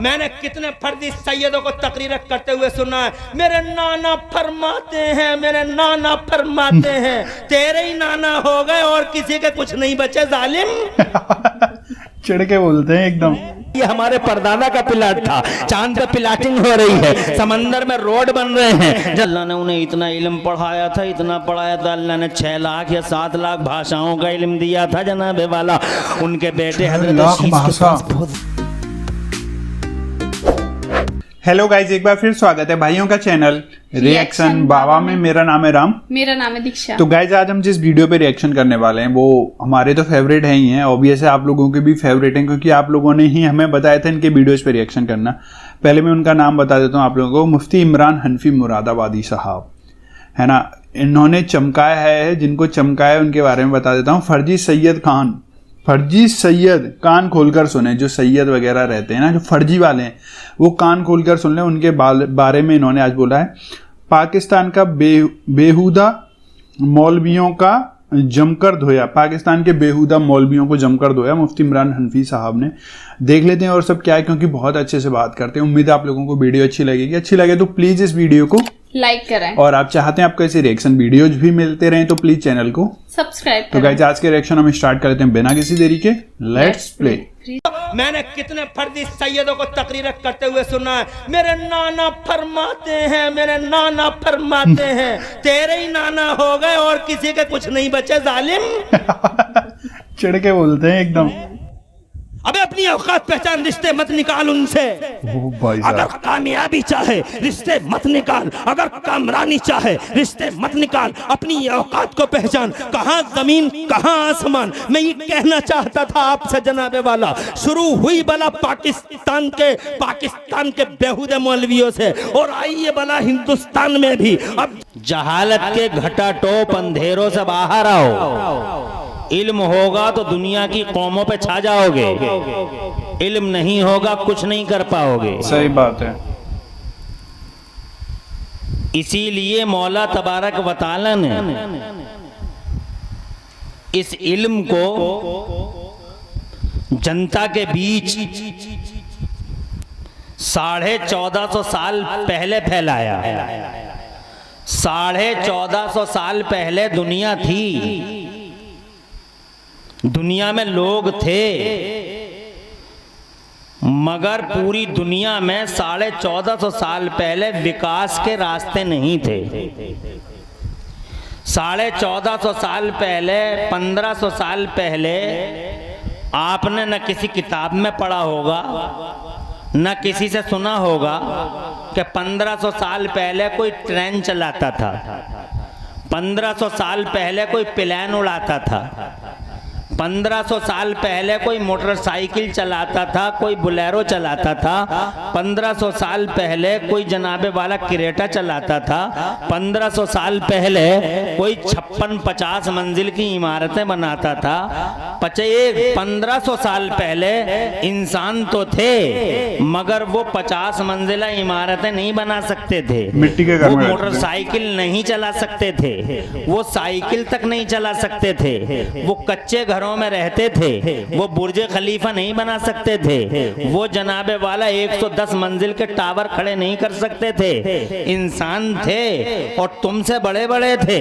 मैंने कितने फर्जी सैयदों को तकरीर करते हुए सुना है, मेरे नाना फरमाते हैं, मेरे नाना फरमाते हैं, तेरे ही नाना हो गए और किसी के कुछ नहीं बचे जालिम। चिढ़ के बोलते हैं एकदम। ये हमारे परदादा का प्लाट था, चांद पे प्लाटिंग हो रही है, समंदर में रोड बन रहे हैं। अल्लाह ने उन्हें इतना इल्म पढ़ाया था, इतना पढ़ाया था, अल्लाह ने 6 लाख या 7 लाख भाषाओं का इल्म दिया था जनाबे वाला। उनके बेटे हेलो गाइज, एक बार फिर स्वागत है भाइयों का चैनल रिएक्शन बाबा में। मेरा नाम है राम, मेरा नाम है दीक्षा। तो गाइज आज हम जिस वीडियो पे रिएक्शन करने वाले हैं वो हमारे तो फेवरेट है ही हैं, ऑब्वियस है आप लोगों के भी फेवरेट हैं क्योंकि आप लोगों ने ही हमें बताया था इनके वीडियोस पे रिएक्शन करना। पहले मैं उनका नाम बता देता हूँ आप लोगों को, मुफ्ती इमरान हनफी मुरादाबादी साहब है ना। इन्होंने चमकाया है, जिनको चमकाया उनके बारे में बता देता हूँ। फर्जी सैयद खान, फर्जी सैयद, कान खोलकर सुने। जो सैयद वगैरह रहते हैं ना, जो फर्जी वाले हैं, वो कान खोलकर सुन लें। उनके बारे में इन्होंने आज बोला है, पाकिस्तान का बेहुदा मौलवियों का जमकर धोया। पाकिस्तान के बेहुदा मौलवियों को जमकर धोया मुफ्ती इमरान हनफी साहब ने। देख लेते हैं और सब क्या है, क्योंकि बहुत अच्छे से बात करते हैं। उम्मीद है आप लोगों को वीडियो अच्छी लगेगी। अच्छी लगे तो प्लीज इस वीडियो को लाइक करें, और आप चाहते हैं आपको ऐसे रिएक्शन वीडियोज भी मिलते रहें तो प्लीज चैनल को सब्सक्राइब तो करें। गाइस आज के रिएक्शन हम स्टार्ट करते हैं बिना किसी देरी के। Let's play. मैंने कितने फर्जी सैयदों को तकरीर करते हुए सुना है, मेरे नाना फरमाते हैं, मेरे नाना फरमाते हैं, तेरे ही नाना हो गए और किसी के कुछ नहीं बचे जालिम। चिढ़ के बोलते हैं एकदम। अबे अपनी औकात पहचान, रिश्ते मत निकाल उनसे। अगर कामयाबी चाहे रिश्ते मत निकाल, अगर कामरानी चाहे रिश्ते मत निकाल। अपनी औकात को पहचान, कहाँ जमीन कहाँ आसमान। मैं ये कहना चाहता था आपसे जनाबे वाला, शुरू हुई बला पाकिस्तान के बेहुदे मौलवियों से और आई ये बला हिंदुस्तान में भी। अब जहालत के घटाटोप अंधेरों से बाहर आओ। इल्म होगा तो दुनिया की कौमों पे छा जाओगे, इल्म नहीं होगा कुछ नहीं कर पाओगे। सही बात है। इसीलिए मौला तबारक व तआला ने इस इल्म को जनता के बीच 1450 साल पहले फैलाया। 1450 साल पहले दुनिया थी, दुनिया में लोग थे, मगर पूरी दुनिया में 1450 साल पहले विकास के रास्ते नहीं थे। 1450 साल पहले, 1500 साल पहले आपने न किसी किताब में पढ़ा होगा, न किसी से सुना होगा कि 1500 साल पहले कोई ट्रेन चलाता था, 1500 साल पहले कोई प्लेन उड़ाता था, 1500 साल पहले कोई मोटरसाइकिल चलाता था, कोई बुलेरो चलाता था, 1500 साल पहले कोई जनाबे वाला क्रेटा चलाता था, 1500 साल पहले कोई 56-50 मंजिल की इमारतें बनाता था। 1500 साल पहले इंसान तो थे मगर वो 50 मंजिला इमारतें नहीं बना सकते थे, मिट्टी के घर वो में मोटरसाइकिल नहीं चला सकते थे, वो साइकिल तक नहीं चला सकते थे, वो कच्चे घरों में रहते थे, वो बुर्ज खलीफा नहीं बना सकते थे, वो जनाबे वाला 110 मंजिल के टावर खड़े नहीं कर सकते थे। इंसान थे और तुमसे बड़े बड़े थे।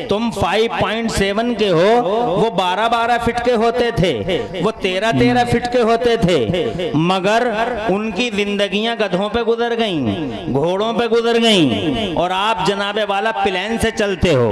तुम 5.7 के हो, वो 12-12 फीट के होते थे, वो 13-13 फीट के होते थे, मगर उनकी जिंदगियां गधों पे गुजर गईं, घोड़ों पे गुजर गईं। और आप जनाबे वाला प्लेन से चलते हो,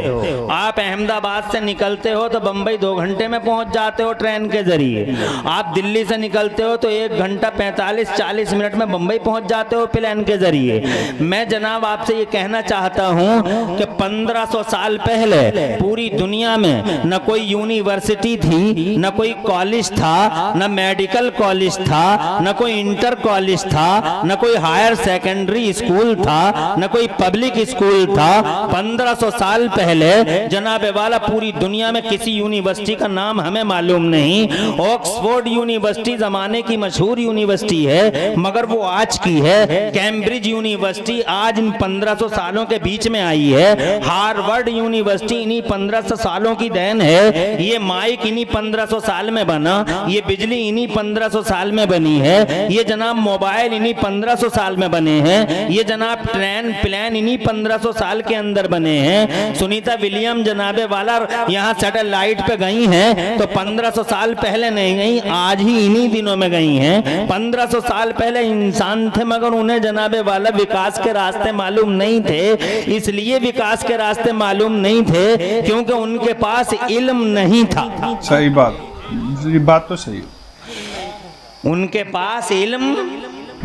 आप अहमदाबाद से निकलते हो तो बंबई 2 घंटे में पहुंच जाते हो ट्रेन के जरिए। आप दिल्ली से निकलते हो तो 1 घंटा 45-40 मिनट में बंबई पहुंच जाते हो प्लेन के जरिए। मैं जनाब आपसे ये कहना चाहता हूं कि 1500 साल पहले पूरी दुनिया में न कोई यूनिवर्सिटी थी, न कोई कॉलेज था, न मेडिकल कॉलेज था, न कोई इंटर कॉलेज था, न कोई हायर सेकेंडरी स्कूल था, न कोई पब्लिक स्कूल था। 1500 साल पहले जनाबे वाला पूरी दुनिया में किसी यूनिवर्सिटी का नाम हमें मालूम नहीं। ऑक्सफोर्ड यूनिवर्सिटी जमाने की मशहूर यूनिवर्सिटी है, मगर वो आज की है। कैम्ब्रिज यूनिवर्सिटी आज इन 1500 सालों के बीच में आई है। हार्वर्ड यूनिवर्सिटी इन्हीं 1500 सालों की देन है। ये माइक इन्हीं 1500 साल में बना, ये बिजली इन्हीं 1500 साल में बनी है, ये जनाब मोबाइल इन्हीं 1500 साल में बने हैं, ये जनाब ट्रेन प्लेन इन्हीं 1500 साल के अंदर बने हैं। सुनीता विलियम जनाबे वाला यहाँ सैटेलाइट पे गई हैं तो 1500 साल पहले नहीं गई, आज ही इन्हीं दिनों में गई हैं। 1500 साल पहले इंसान थे, मगर उन्हें जनाबे वाला विकास के रास्ते मालूम नहीं थे। इसलिए विकास के रास्ते मालूम नहीं थे क्योंकि उनके पास इल्म नहीं था। सही बात, ये बात तो सही। उनके पास इल्म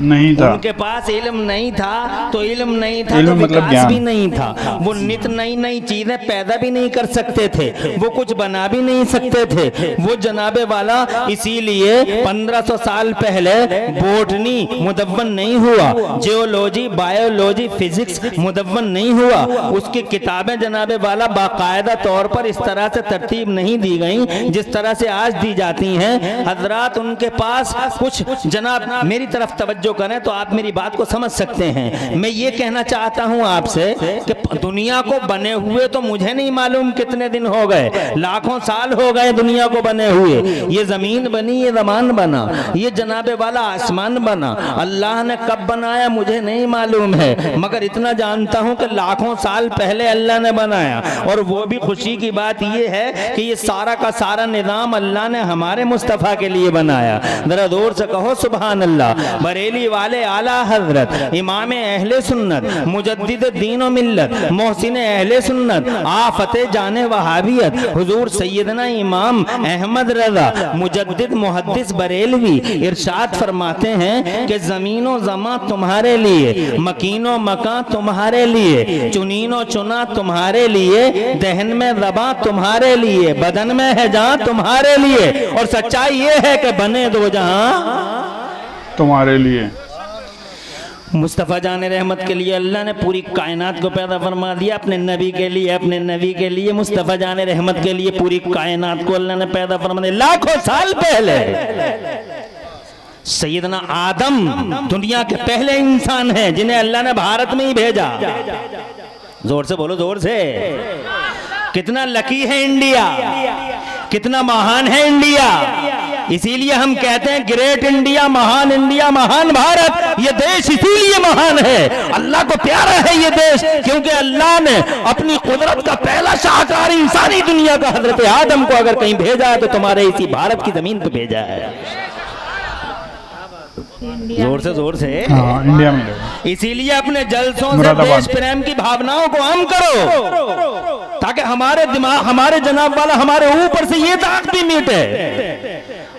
नहीं था, उनके पास इल्म नहीं था, तो इल्म नहीं था इल्म तो मतलब विकास भी नहीं था। वो नित नई नई चीजें पैदा भी नहीं कर सकते थे, वो कुछ बना भी नहीं सकते थे। वो जनाबे वाला इसीलिए 1500 साल पहले बोटनी मुदव्वन नहीं हुआ, जियोलॉजी बायोलॉजी फिजिक्स मुदव्वन नहीं हुआ। उसकी किताबें जनाबे वाला बाकायदा तौर पर इस तरह से तरतीब नहीं दी गई जिस तरह से आज दी जाती हैं। हजरात उनके पास कुछ जनाब मेरी तरफ तवज्जो करें तो आप मेरी बात को समझ सकते हैं। मैं ये कहना चाहता हूं आपसे कि दुनिया को बने हुए तो मुझे नहीं मालूम कितने दिन हो गए, लाखों साल हो गए दुनिया को बने हुए। ये जमीन बनी, ये जमान बना, ये जनाबे वाला आसमान बना, अल्लाह ने कब बनाया मुझे नहीं मालूम है, मगर इतना जानता हूं कि लाखों साल पहले अल्लाह ने बनाया। और वो भी खुशी की बात ये है कि ये सारा का सारा निजाम अल्लाह ने हमारे मुस्तफ़ा के लिए बनाया। जरा जोर से कहो सुभान अल्लाह। बरेली वाले आला हजरत इमाम अहले सुन्नत मुजद्दिद दीन व मिल्लत मोहसिन अहले सुन्नत आफत जाने वहाबियत हुजूर सैयदना इमाम अहमद रजा मुजद्दिद मुहद्दिस बरेलवी इरशाद फरमाते हैं कि ज़मीनो ज़मा तुम्हारे लिए, मकीनो मकां तुम्हारे लिए, चुनीनो चुना तुम्हारे लिए, दहन में ज़बा तुम्हारे लिए, बदन में है जहां तुम्हारे लिए, और सच्चाई ये है कि बने दो जहां तुम्हारे लिए। मुस्तफ़ा जान रहमत के लिए अल्लाह ने पूरी कायनात को पैदा फरमा दिया, अपने नबी के लिए, अपने नबी के लिए, मुस्तफ़ा जान रहमत के लिए पूरी कायनात को अल्लाह ने पैदा फरमा दिया। लाखों साल पहले सैयदना आदम दुनिया के पहले इंसान हैं जिन्हें अल्लाह ने भारत में ही भेजा। जोर से बोलो, जोर से। कितना लकी है इंडिया, कितना महान है इंडिया। इसीलिए हम कहते हैं ग्रेट इंडिया, महान भारत। ये देश इसीलिए महान है, अल्लाह को प्यारा है ये देश, क्योंकि अल्लाह ने अपनी कुदरत का पहला शाहकार इंसानी दुनिया का हजरत आदम को अगर कहीं भेजा है तो तुम्हारे इसी भारत की जमीन पर भेजा है। जोर से हाँ, इंडिया में। इसीलिए अपने जलसों से देश प्रेम की भावनाओं को आम करो ताकि हमारे दिमाग, हमारे जनाब वाला, हमारे ऊपर से ये दाग भी मिटे।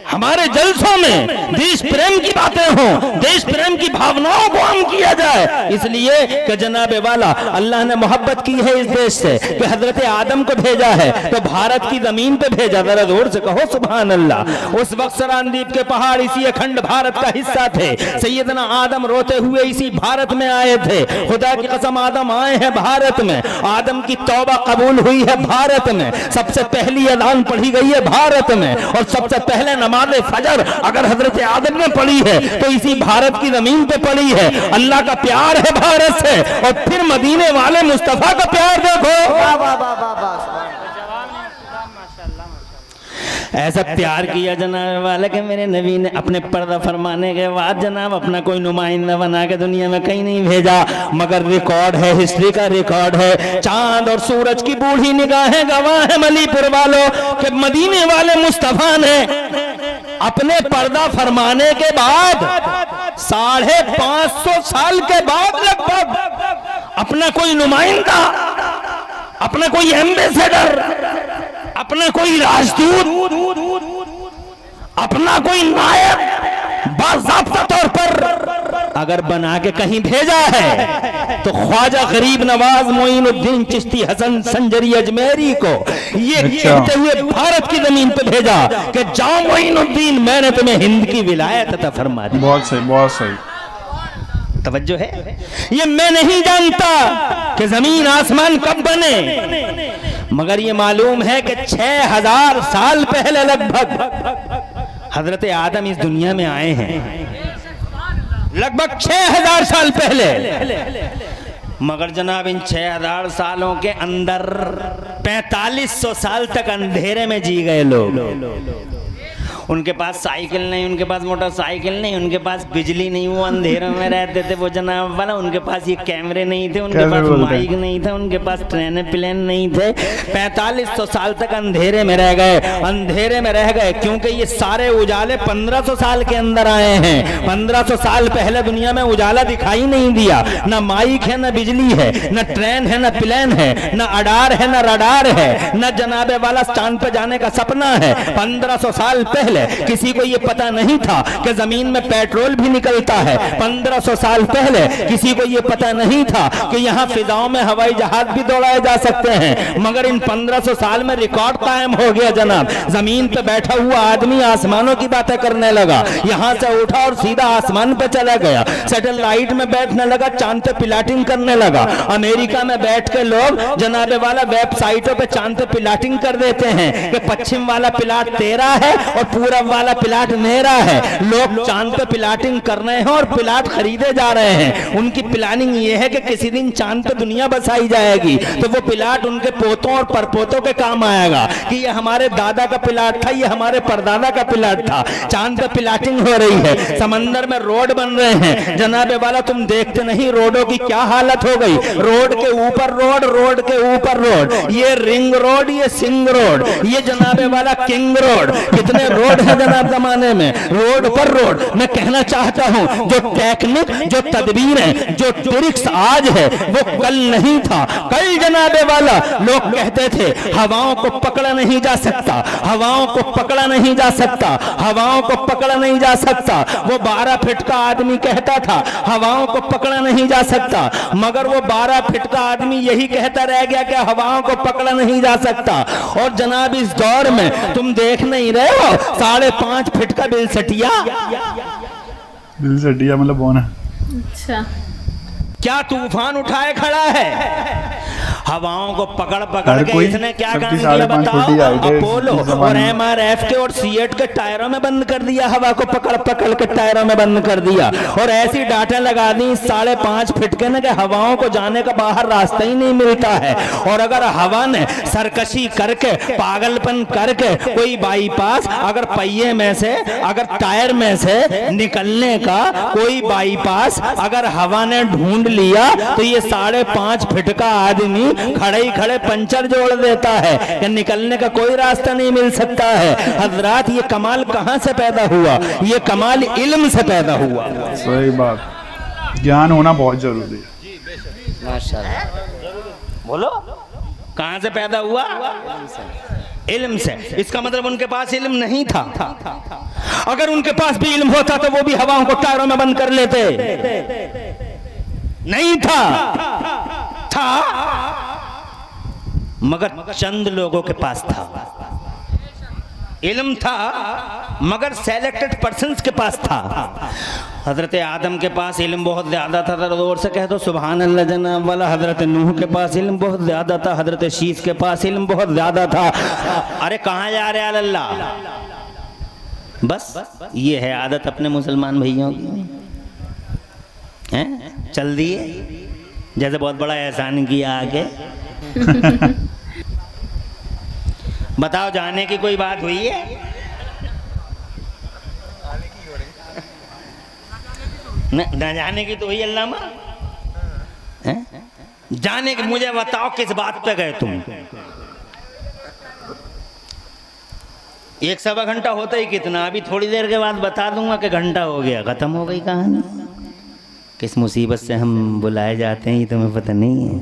हमारे जलसों में देश प्रेम की बातें हों, देश प्रेम की भावनाओं को आम किया जाए। इसलिए कि जनाबे वाला अल्लाह ने मोहब्बत की है इस देश से कि हजरत आदम को भेजा है तो भारत की जमीन पे भेजा। जरा जोर से कहो सुभान अल्लाह। उस वक्त सरानदीप के पहाड़ इसी अखंड भारत का हिस्सा थे। सैयदना आदम रोते हुए इसी भारत में आए थे। खुदा की कसम आदम आए हैं भारत में, आदम की तौबा कबूल हुई है भारत में, सबसे पहली अज़ान पढ़ी गई है भारत में, और सबसे पहले नमाज फजर अगर हजरत आदम ने पढ़ी है तो इसी भारत की जमीन पे पढ़ी है। अल्लाह का प्यार है भारत से, और फिर मदीने वाले मुस्तफा का प्यार देखो। ऐसा प्यार किया जनाब वाले के मेरे नबी ने अपने पर्दा फरमाने के बाद जनाब अपना कोई नुमाइंदा बना के दुनिया में कहीं नहीं भेजा, मगर रिकॉर्ड है, हिस्ट्री का रिकॉर्ड है। चांद और सूरज की बूढ़ी निगाहें गवाह है मलीपुर वालों के मदीने वाले मुस्तफा ने अपने पर्दा फरमाने के बाद 550 साल के बाद लगभग अपना कोई नुमाइंदा, अपना कोई एम्बेसडर, अपना कोई राजदूत, अपना कोई नायब बाज़ाब्ता तौर पर अगर बना के कहीं भेजा है तो ख्वाजा गरीब नवाज मोइनुद्दीन चिश्ती हसन संजरी अजमेरी को ये कहते हुए भारत की जमीन पे भेजा कि जाओ मोइनुद्दीन, मैंने तुम्हें हिंद की विलायत अता फरमा दी। बहुत सही, बहुत सही। तवज्जो है। ये मैं नहीं जानता कि जमीन आसमान कब बने, मगर ये मालूम है कि 6000 साल पहले लगभग हजरत आदम इस दुनिया में आए हैं, लगभग 6000 साल पहले। मगर जनाब इन 6000 सालों के अंदर 4500 साल तक अंधेरे में जी गए लोग। उनके पास साइकिल नहीं, उनके पास मोटरसाइकिल नहीं, उनके पास बिजली नहीं, वो अंधेरों में रहते थे वो जनाब वाला। उनके पास ये कैमरे नहीं थे, उनके पास माइक नहीं था, उनके पास ट्रेन प्लेन नहीं थे। 4500 साल तक अंधेरे में रह गए, अंधेरे में रह गए, क्योंकि ये सारे उजाले 1500 साल के अंदर आए हैं। 1500 साल पहले दुनिया में उजाला दिखाई नहीं दिया, ना माइक है, ना बिजली है, ना ट्रेन है, ना प्लेन है, ना अडार है, ना रडार है, ना जनाबे वाला चांद पे जाने का सपना है। 1500 साल पहले किसी को ये पता नहीं था कि जमीन में पेट्रोल भी निकलता है। 1500 साल पहले किसी को ये पता नहीं था कि यहाँ फिजाओं में हवाई जहाज भी दौड़ाए जा सकते हैं। मगर इन 1500 साल में रिकॉर्ड कायम हो गया जनाब। जमीन पे बैठा हुआ आदमी आसमानों की बातें करने लगा, यहाँ से उठा और सीधा आसमान पे चला गया। सैटेलाइट में बैठने लगा, चांद पे पिलाटिंग करने लगा। अमेरिका में बैठ के लोग जनाबे वाला वेबसाइटों पे चांद पे पिलाटिंग कर देते हैं कि पश्चिम वाला पिलाट तेरा है और पूरब वाला पिलाट मेरा है। लोग चांद पे पिलाटिंग कर रहे हैं और पिलाट खरीदे जा रहे हैं। उनकी प्लानिंग ये है कि किसी दिन चांद पे दुनिया बसाई जाएगी तो वो पिलाट उनके पोतों और परपोतों के काम आएगा कि ये हमारे दादा का पिलाट था, ये हमारे परदादा का पिलाट था। चांद पे पिलाटिंग हो रही है, समंदर में रोड बन रहे हैं जनाबे वाला। तुम देखते नहीं रोडों की क्या हालत हो गई, रोड के ऊपर रोड, रोड के ऊपर रोड, ये रिंग रोड, ये सिंग रोड, ये जनाबे वाला किंग रोड। कितने रोड है जनाब जमाने में, रोड पर रोड। मैं कहना चाहता हूं जो टेक्निक, जो तदबीर है, जो ट्रिक्स आज है वो कल नहीं था। कल जनाबे वाला लोग कहते थे हवाओं को पकड़ा नहीं जा सकता, हवाओं को पकड़ा नहीं जा सकता, हवाओं को पकड़ा नहीं जा सकता। वो 12 फीट का आदमी कहता था हवाओं को पकड़ा नहीं जा सकता, मगर वो 12 फीट का आदमी यही कहता रह गया कि हवाओं को पकड़ा नहीं जा सकता। और जनाब इस दौर में तुम देख नहीं रहे हो 5.5 फीट का बिल सटिया मतलब कौन है? अच्छा, क्या तूफान उठाए खड़ा है। हवाओं को पकड़ पकड़ के इसने क्या काम किया बताओ। अपोलो और MRF के और सीएट के टायरों में बंद कर दिया, हवा को पकड़ पकड़ के टायरों में बंद कर दिया। और ऐसी डाटें लगा दी 5.5 फीट के ना कि हवाओं को जाने का बाहर रास्ता ही नहीं मिलता है। और अगर हवा ने सरकशी करके, पागलपन करके कोई बाईपास, अगर पहिए में से, अगर टायर में से निकलने का कोई बाईपास अगर हवा ने ढूंढ लिया तो ये 5.5 फीट का आदमी खड़े ही खड़े पंचर जोड़ देता है कि निकलने का कोई रास्ता नहीं मिल सकता है। हजरात ये कमाल कहां से पैदा हुआ? ये कमाल इल्म से पैदा हुआ। सही बात, ज्ञान होना बहुत जरूरी है। माशाअल्लाह। बोलो कहां से पैदा हुआ? इल्म से। इसका मतलब उनके पास इल्म नहीं था। अगर उनके पास भी इल्म होता तो वो भी हवाओं को टायरों में बंद कर लेते। नहीं था मगर चंद लोगों के पास था। इल्म था मगर सेलेक्टेड पर्सन्स के पास था। हजरत आदम के पास इल्म बहुत ज़्यादा था, जोर से कह दो सुभान अल्लाह जनाब वाला। हजरत नूह के पास इल्म बहुत ज़्यादा था, हजरत शीश के पास इल्म बहुत ज़्यादा था। अरे कहाँ जा रहे हैं अल्लाह? बस ये है आदत अपने मुसलमान भाइयों की, हैं? चल दिए जैसे बहुत बड़ा एहसान किया आगे। बताओ जाने की कोई बात हुई है? न जाने की तो हुई अल्लामा, जाने की। मुझे बताओ किस बात पे गए तुम? 1 सवा घंटा होता ही कितना, अभी थोड़ी देर के बाद बता दूंगा कि घंटा हो गया, खत्म हो गई कहानी। किस मुसीबत से हम बुलाए जाते हैं ये तुम्हें पता नहीं है।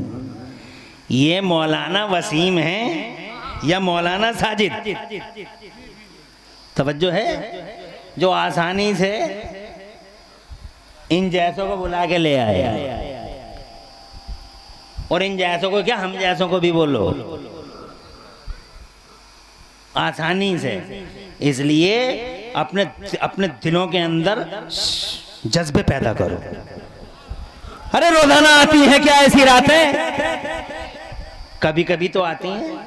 ये मौलाना वसीम है या मौलाना साजिद? तवज्जो है? जो आसानी से इन जैसों को बुला के ले आए। और इन जैसों को क्या, हम जैसों को भी बोलो आसानी से। इसलिए अपने दिलों के अंदर जज्बे पैदा करो। अरे रोजाना आती हैं क्या ऐसी रातें? कभी कभी तो आती हैं।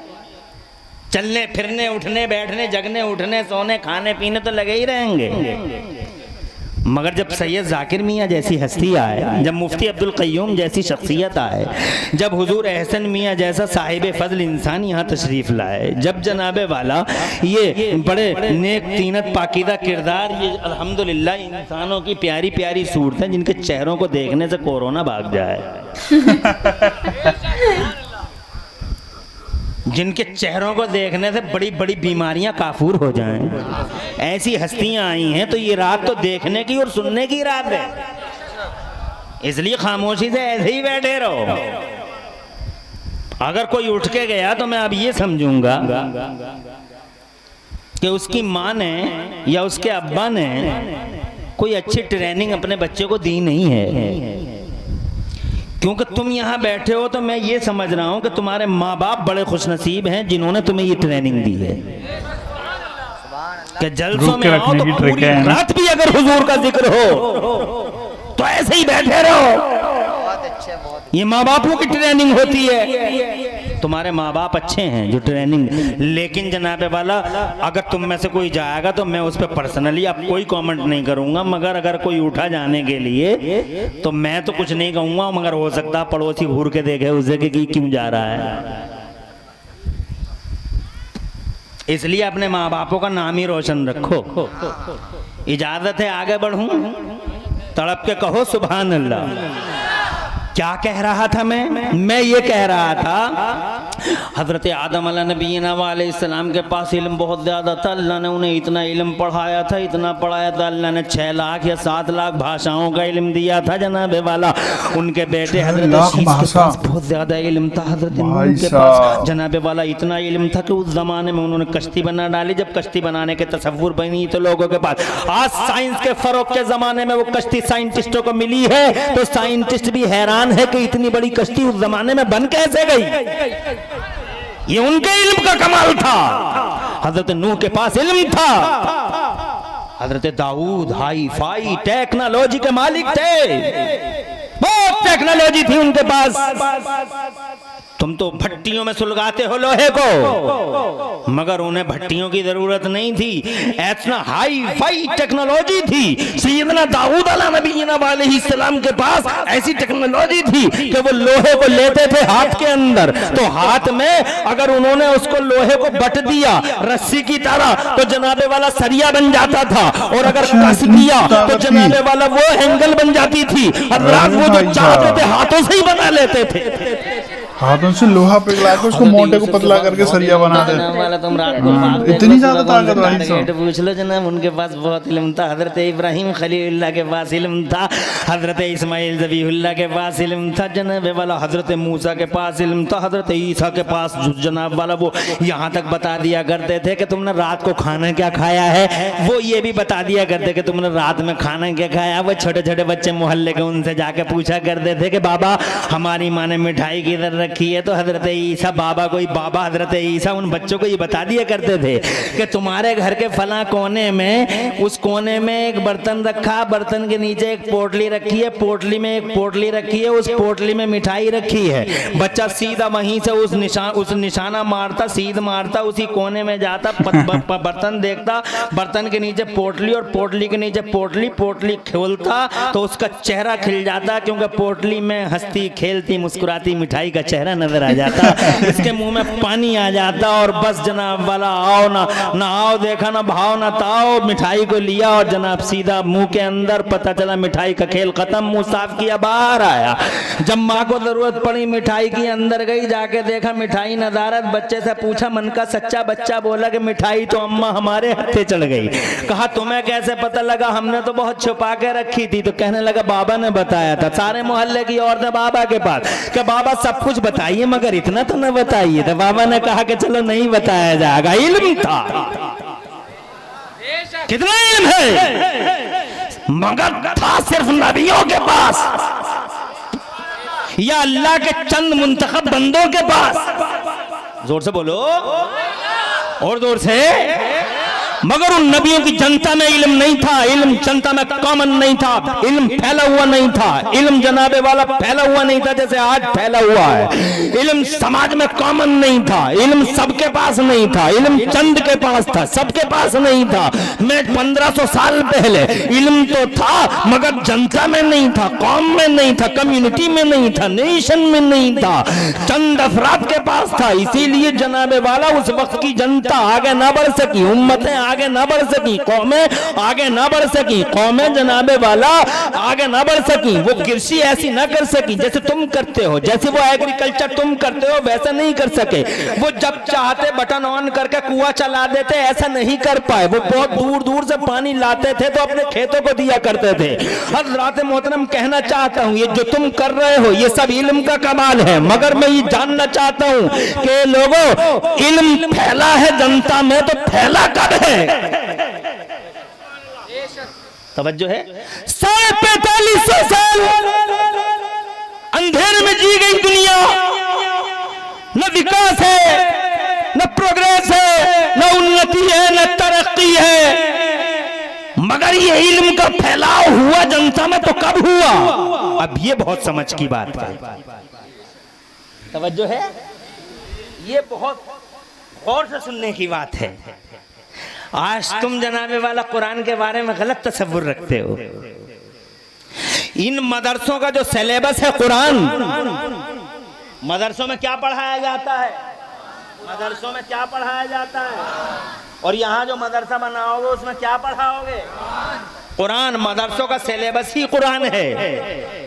चलने फिरने उठने बैठने जगने उठने सोने खाने पीने तो लगे ही रहेंगे। मगर जब सैयद जाकिर मियाँ जैसी हस्ती आए, जब मुफ्ती अब्दुल क़य्यूम जैसी शख्सियत आए, जब हुजूर एहसन मियाँ जैसा साहिब फजल इंसान यहाँ तशरीफ़ लाए, जब जनाबे वाला ये बड़े नेक तीनत पाकीदा किरदार, ये अल्हम्दुलिल्लाह इंसानों की प्यारी प्यारी सूरतें जिनके चेहरों को देखने से कोरोना भाग जाए, जिनके चेहरों को देखने से बड़ी बड़ी बीमारियां काफूर हो जाएं, ऐसी हस्तियां आई हैं। तो ये रात तो देखने की और सुनने की रात है, इसलिए खामोशी से ऐसे ही बैठे रहो। अगर कोई उठ के गया तो मैं अब ये समझूंगा कि उसकी माँ ने या उसके अब्बा ने कोई अच्छी ट्रेनिंग अपने बच्चे को दी नहीं है। क्योंकि तुम यहाँ बैठे हो तो मैं ये समझ रहा हूँ कि तुम्हारे माँ बाप बड़े खुशनसीब हैं जिन्होंने तुम्हें ये ट्रेनिंग दी है कि जलसों में आओ तो पूरी रात भी अगर हुजूर का जिक्र हो तो ऐसे ही बैठे रहो। ये माँ बापों की ट्रेनिंग होती है। तुम्हारे माँ बाप अच्छे हैं जो ट्रेनिंग, लेकिन जनाबे वाला अगर तुम में से कोई जाएगा तो मैं उस पर पर्सनली अब कोई कमेंट नहीं करूंगा, मगर अगर कोई उठा जाने के लिए तो मैं तो कुछ नहीं कहूंगा, मगर हो सकता पड़ोसी घूर के देखे उसे कि क्यों जा रहा है। इसलिए अपने माँ बापों का नाम ही रोशन रखो। इजाजत है आगे बढ़ूं? तड़प के कहो सुभान अल्लाह। क्या कह रहा था मैं ये कह रहा था हजरत आदम अलैहिस्सलाम के पास इल्म बहुत ज़्यादा था। अल्लाह ने उन्हें इतना इल्म पढ़ाया था, इतना पढ़ाया था, अल्लाह ने 6 लाख या 7 लाख भाषाओं का इल्म दिया था जनाबे वाला। उनके बेटे हजरत शीश के पास बहुत ज़्यादा इल्म था, हजरत नूह के पास जनाबे वाला इतना इल्म था कि उस ज़माने में उन्होंने कश्ती बना डाली। जब कश्ती बनाने के तसव्वुर बनी तो लोगों के पास, आज साइंस के फ़रोग़ के ज़माने में वो कश्ती साइंटिस्टों को मिली है तो साइंटिस्ट भी हैरान है कि इतनी बड़ी कश्ती उस जमाने में बन कैसे गई। ये उनके इल्म का कमाल था। हजरत नूह के पास इल्म था, हजरत दाऊद हाई फाई टेक्नोलॉजी के मालिक थे, बहुत टेक्नोलॉजी थी उनके पास। तुम तो भट्टियों में सुलगाते हो लोहे को, मगर उन्हें भट्टियों की जरूरत नहीं थी, इतना हाई फाई टेक्नोलॉजी थी। सैयदना दाऊद अलैहिस्सलाम के पास ऐसी टेक्नोलॉजी थी कि वो लोहे को लेते थे हाथ के अंदर, तो हाथ में अगर उन्होंने उसको लोहे को बट दिया रस्सी की तरह तो जनाबे वाला सरिया बन जाता था, और अगर कस दिया तो जनाबे वाला वो एंगल बन जाती थी। और वो जो चाहते थे हाथों से ही बना लेते थे, हाथों से लोहा पिघला के उसको मोटे को पतला करके सरिया बना दे। इतनी ज्यादा ताकत रही। पूछ लो जनाब, उनके पास बहुत इल्म था। हजरत इब्राहिम खलीलुल्लाह के पास इल्म था, हजरत इस्माइल ज़बीहुल्लाह के पास इल्म था जनाब वाला, हजरत मूसा के पास इल्म था, हजरत ईसा के पास जनाब वाला वो यहाँ तक बता दिया करते थे कि तुमने रात को खाना क्या खाया है, वो ये भी बता दिया करते कि तुमने रात में खाना क्या खाया। वो छोटे छोटे बच्चे मोहल्ले के उनसे जाके पूछा करते थे कि बाबा हमारी माँ ने मिठाई किधर रखी है, तो हजरत ईसा बाबा कोई बाबा हजरत ईसा उन बच्चों को ये बता दिया करते थे कि तुम्हारे घर के फला कोने में, उस कोने में एक बर्तन रखा, बर्तन के नीचे एक पोटली रखी है, पोटली में एक पोटली रखी है, उस पोटली में मिठाई रखी है। बच्चा सीधा वहीं से उस निशाना मारता, सीध मारता, उसी कोने में जाता, बर्तन देखता, बर्तन के नीचे पोटली और पोटली के नीचे पोटली, पोटली खोलता तो उसका चेहरा खिल जाता, क्योंकि पोटली में हंसती खेलती मुस्कुराती मिठाई का चेहरा नजर आ जाता। इसके मुंह में पानी आ जाता और बस जनाब वाला आओ ना आओ, देखा ना भाव ना ताओ, मिठाई को लिया और जनाब सीधा मुंह के अंदर। पता चला मिठाई का खेल खत्म, मुंह साफ किया बाहर आया। जब माँ को जरूरत पड़ी मिठाई की, अंदर गई, जाके देखा मिठाई नदारत। बच्चे से पूछा, मन का सच्चा बच्चा बोला कि मिठाई तो अम्मा हमारे हत्थे चढ़ गई। कहा तुम्हें कैसे पता लगा? हमने तो बहुत छुपा के रखी थी। तो कहने लगा बाबा ने बताया था। सारे मोहल्ले की औरतें बाबा के पास कि बाबा सब कुछ बताइए मगर इतना तो न बताइए। तो बाबा ने कहा कि चलो नहीं बताया जाएगा। इल्म था, कितना इल्म है, मगर था सिर्फ नबियों के पास या अल्लाह के चंद मुंतखब बंदों के पास। जोर से बोलो, और जोर से। मगर उन नबियों की जनता में इल्म नहीं था, इल्म जनता में कॉमन नहीं था, इल्म फैला हुआ नहीं था, इल्म जनाबे वाला फैला हुआ नहीं था जैसे आज फैला हुआ है। इल्म समाज में कॉमन नहीं था, इल्म सबके पास नहीं था, इल्म चंद के पास था, सबके पास नहीं था। मैं 1500 साल पहले इल्म तो था मगर जनता में नहीं था, कौम में नहीं था, कम्युनिटी में नहीं था, नेशन में नहीं था, चंद अफराद के पास था। इसीलिए जनाबे वाला उस वक्त की जनता आगे ना बढ़ सकी, उम्मतें आगे ना बढ़ सकी, कौमें आगे ना बढ़ सकी, कौमें जनाबे वाला आगे ना बढ़ सकी। वो कृषि ऐसी ना कर सकी जैसे तुम करते हो, जैसे वो एग्रीकल्चर तुम करते हो वैसा नहीं कर सके। वो जब चाहते बटन ऑन करके कुआं चला देते, ऐसा नहीं कर पाए। वो बहुत दूर दूर से पानी लाते थे तो अपने खेतों को दिया करते थे। हज़रात मोहतरम कहना चाहता हूँ ये जो तुम कर रहे हो ये सब इल्म का कमाल है, मगर मैं ये जानना चाहता हूँ कि लोगों इल्म फैला है जनता में तो फैला कब है? तवज्जो है। 4500 साल अंधेरे में जी गई दुनिया, न विकास है, न प्रोग्रेस है, न उन्नति है, न तरक्की है, मगर ये इल्म का फैलाव हुआ जनता में तो कब हुआ? अब ये बहुत समझ की बात है, तवज्जो है, ये बहुत गौर से सुनने की बात है। आज तुम जनाबे वाला कुरान के बारे में गलत तस्वुर रखते हो। इन मदरसों का जो सिलेबस है कुरान, मदरसों में क्या पढ़ाया जाता है? मदरसों में क्या पढ़ाया जाता है? और यहाँ जो मदरसा बनाओगे उसमें क्या पढ़ाओगे? कुरान। मदरसों का सिलेबस ही कुरान है,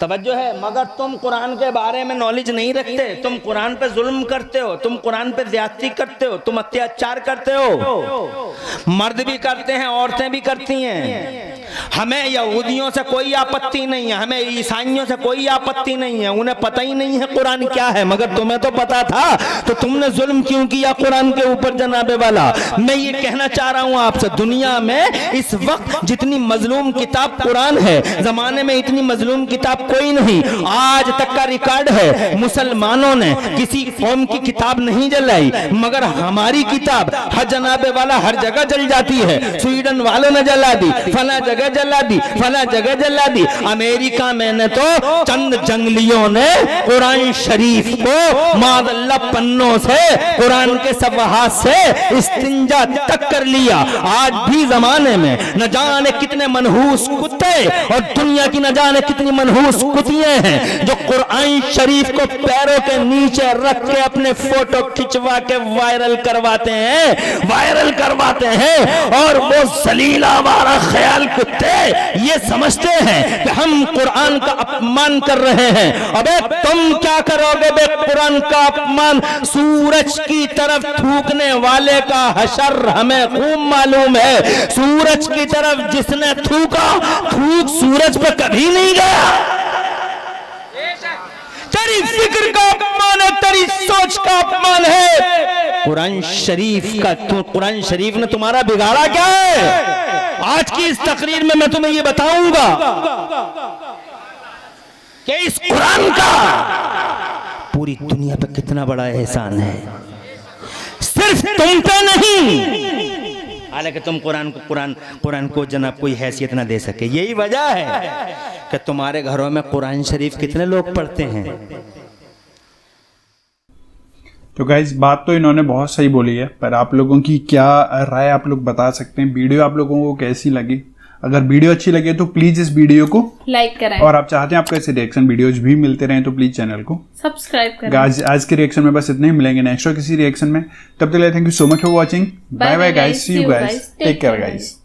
तवज्जो है। मगर तुम कुरान के बारे में नॉलेज नहीं रखते, तुम कुरान पे जुल्म करते हो, तुम कुरान पे ज्यादती करते हो, तुम अत्याचार करते हो। मर्द भी करते हैं, औरतें भी करती हैं। हमें यहूदियों से कोई आपत्ति नहीं है, हमें ईसाइयों से कोई आपत्ति नहीं है, उन्हें पता ही नहीं है कुरान क्या है, मगर तुम्हें तो पता था, तो तुमने जुल्म क्यों किया कुरान के ऊपर जनाबे वाला? मैं ये कहना चाह रहा हूँ आपसे, दुनिया में इस वक्त जितनी मजलूम किताब कुरान है, जमाने में इतनी मजलूम किताब कोई नहीं। आज तक का रिकॉर्ड है मुसलमानों ने किसी कौम की किताब नहीं जलाई, मगर हमारी किताब हर जनाबे वाला हर जगह जल जाती है। स्वीडन वालों ने जला दी, फला जगह जला दी, फला जगह जला दी। अमेरिका में ने तो चंद जंगलियों ने कुरान शरीफ को मादल्ला पन्नों से, कुरान के सफ़हात से इस्तिंजा तक कर लिया। आज भी जमाने में न जाने कितने मनहूस कुत्ते और दुनिया की न जाने कितनी मनहूस कुतियां हैं जो कुरान शरीफ को पैरों के नीचे रख के अपने फोटो खिंचवा के वायरल करवाते हैं, और वो सलीला वाला ख्याल कुत्ते ये समझते हैं कि हम कुरान का अपमान कर रहे हैं। अबे तुम क्या करोगे बे कुरान का अपमान? सूरज की तरफ थूकने वाले का हशर हमें खूब मालूम है। सूरज की तरफ जिसने थूका, थूक सूरज पे कभी नहीं गया। तेरी फिक्र का अपमान है, तेरी सोच का अपमान है। कुरान शरीफ का, कुरान शरीफ ने तुम्हारा बिगाड़ा क्या है? आज की इस तकरीर में मैं तुम्हें ये बताऊंगा कि इस कुरान का पूरी दुनिया पे कितना बड़ा एहसान है, सिर्फ तुम पे नहीं। हालांकि तुम कुरान को जनाब कोई हैसियत ना दे सके। यही वजह है कि तुम्हारे घरों में कुरान शरीफ कितने लोग पढ़ते हैं। तो गाइस बात तो इन्होंने बहुत सही बोली है, पर आप लोगों की क्या राय आप लोग बता सकते हैं? वीडियो आप लोगों को कैसी लगी? अगर वीडियो अच्छी लगे तो प्लीज इस वीडियो को लाइक करें, और आप चाहते हैं आपको ऐसे रिएक्शन वीडियोज भी मिलते रहें तो प्लीज चैनल को सब्सक्राइब करें। आज के रिएक्शन में बस इतने ही, मिलेंगे नेक्स्ट किसी रिएक्शन में। तब तक thank you so much for watching. Bye bye guys, see you guys, take care guys.